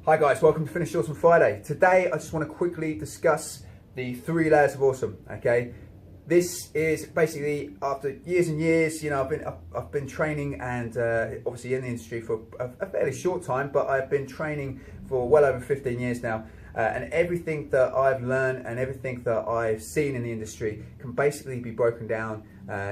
Hi guys, welcome to Finish Awesome Friday. Today I just want to quickly discuss the 3 layers of awesome, okay? This is basically after years and years, I've been training and obviously in the industry for a fairly short time, but I've been training for well over 15 years now. And everything that I've learned and everything that I've seen in the industry can basically be broken down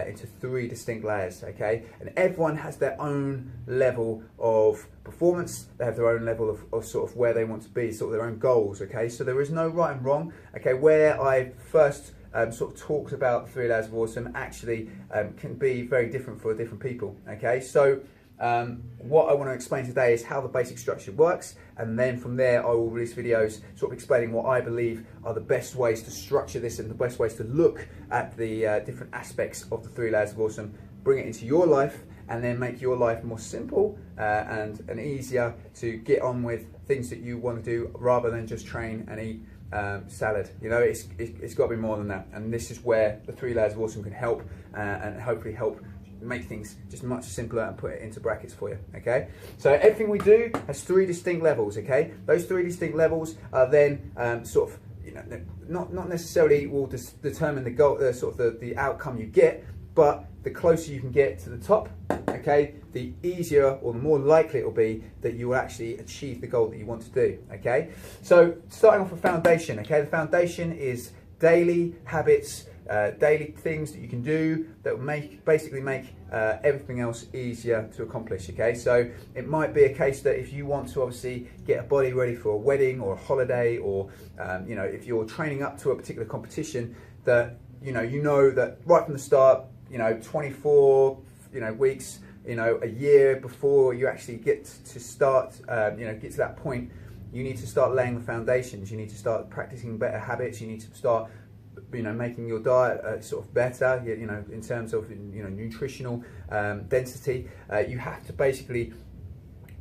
into 3 distinct layers, okay? And everyone has their own level of performance, they have their own level of sort of where they want to be, sort of their own goals, okay? So there is no right and wrong, okay? Where I first sort of talked about the 3 layers of awesome actually can be very different for different people, okay? So what I want to explain today is how the basic structure works, and then from there I will release videos sort of explaining what I believe are the best ways to structure this and the best ways to look at the different aspects of the 3 layers of awesome, bring it into your life, and then make your life more simple and easier to get on with things that you want to do rather than just train and eat salad. You know, it's got to be more than that, and this is where the 3 layers of awesome can help and hopefully help make things just much simpler and put it into brackets for you, okay? So everything we do has 3 distinct levels, okay? Those 3 distinct levels are then sort of, you know, not necessarily will determine the goal, sort of the outcome you get, but the closer you can get to the top, okay, the easier or the more likely it will be that you will actually achieve the goal that you want to do, okay? So starting off with foundation, okay? The foundation is daily habits, daily things that you can do that will basically make everything else easier to accomplish, okay? So it might be a case that if you want to obviously get a body ready for a wedding or a holiday, or you know, if you're training up to a particular competition, that you know that right from the start, 24 weeks, a year before you actually get to start, get to that point, you need to start laying the foundations. You need to start practicing better habits. You need to start making your diet sort of better, in terms of nutritional density. You have to basically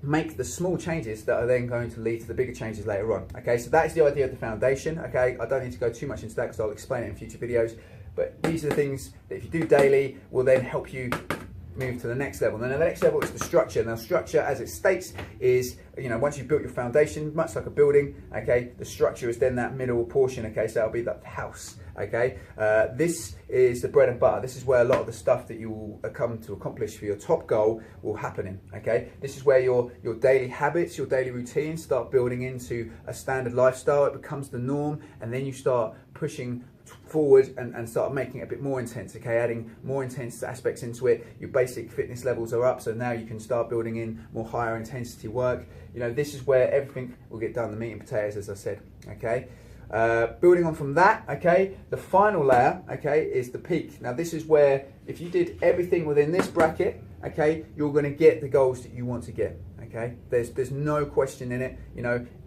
make the small changes that are then going to lead to the bigger changes later on, okay? So that is the idea of the foundation, okay? I don't need to go too much into that because I'll explain it in future videos, but these are the things that if you do daily will then help you move to the next level. And then the next level is the structure. Now structure, as it states, is once you've built your foundation, much like a building, okay, the structure is then that middle portion, okay? So that'll be the house, okay? This is the bread and butter. This is where a lot of the stuff that you will come to accomplish for your top goal will happen in, okay? This is where your daily habits, your daily routines start building into a standard lifestyle. It becomes the norm, and then you start pushing forward and start making it a bit more intense, okay? Adding more intense aspects into it. Your basic fitness levels are up, so now you can start building in more higher intensity work. This is where everything will get done, the meat and potatoes, as I said, okay? Building on from that, okay, the final layer, okay, is the peak. Now this is where if you did everything within this bracket, okay, you're going to get the goals that you want to get, okay? There's no question in it.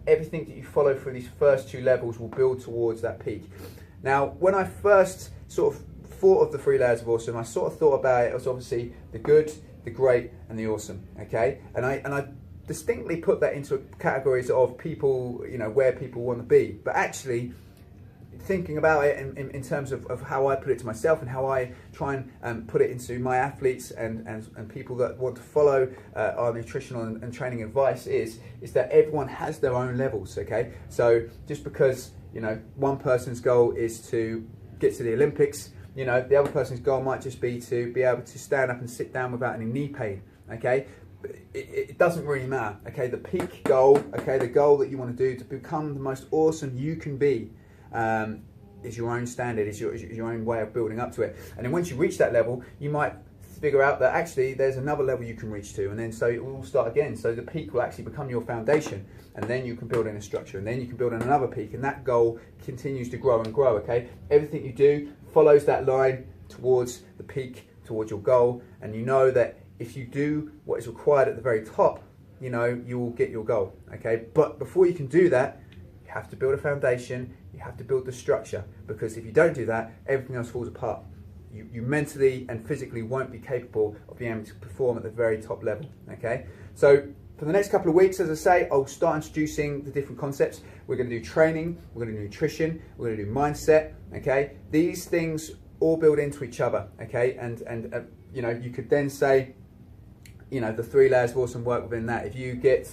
Everything that you follow through these first 2 levels will build towards that peak. Now, when I first sort of thought of the 3 layers of awesome, I sort of thought about it as obviously the good, the great, and the awesome, okay? And I distinctly put that into categories of people, where people want to be. But actually, thinking about it in terms of how I put it to myself and how I try and put it into my athletes and people that want to follow our nutritional and training advice is that everyone has their own levels, okay? So just because one person's goal is to get to the Olympics, the other person's goal might just be to be able to stand up and sit down without any knee pain, okay? It doesn't really matter, okay? The peak goal, okay, the goal that you want to do to become the most awesome you can be, is your own standard, is your own way of building up to it. And then once you reach that level, you might figure out that actually there's another level you can reach to, and then so it will all start again. So the peak will actually become your foundation, and then you can build in a structure, and then you can build in another peak, and that goal continues to grow and grow, okay? Everything you do follows that line towards the peak, towards your goal, and you know that if you do what is required at the very top, you will get your goal, okay? But before you can do that, you have to build a foundation, you have to build the structure, because if you don't do that, everything else falls apart. You mentally and physically won't be capable of being able to perform at the very top level, okay? So for the next couple of weeks, as I say, I'll start introducing the different concepts. We're going to do training, we're going to do nutrition, we're going to do mindset, okay? These things all build into each other, okay? And you could then say, the 3 layers of awesome work within that. If you get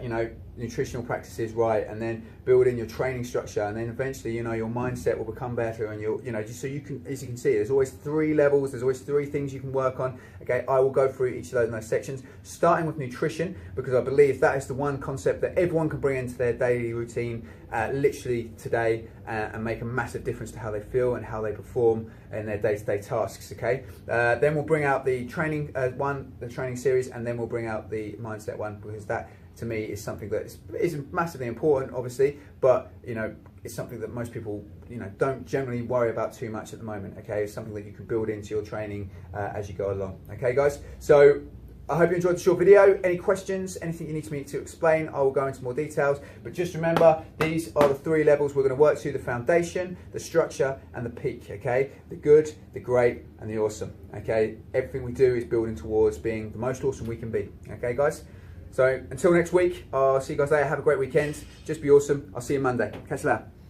you know, nutritional practices right, and then building your training structure, and then eventually, you know, your mindset will become better, and you'll, you know, just so you can, as you can see, there's always 3 levels, there's always 3 things you can work on. Okay, I will go through each of those in those sections, starting with nutrition, because I believe that is the one concept that everyone can bring into their daily routine literally today, and make a massive difference to how they feel and how they perform in their day-to-day tasks. Okay, then we'll bring out the training the training series, and then we'll bring out the mindset one, because that to me is something that is massively important, obviously, but you know, it's something that most people, you know, don't generally worry about too much at the moment. Okay, it's something that you can build into your training as you go along. Okay, guys, so I hope you enjoyed the short video. Any questions, anything you need me to explain, I will go into more details. But just remember, these are the 3 levels we're going to work to: the foundation, the structure, and the peak. Okay, the good, the great, and the awesome. Okay, everything we do is building towards being the most awesome we can be. Okay, guys. So until next week, I'll see you guys later. Have a great weekend. Just be awesome. I'll see you Monday. Catch you later.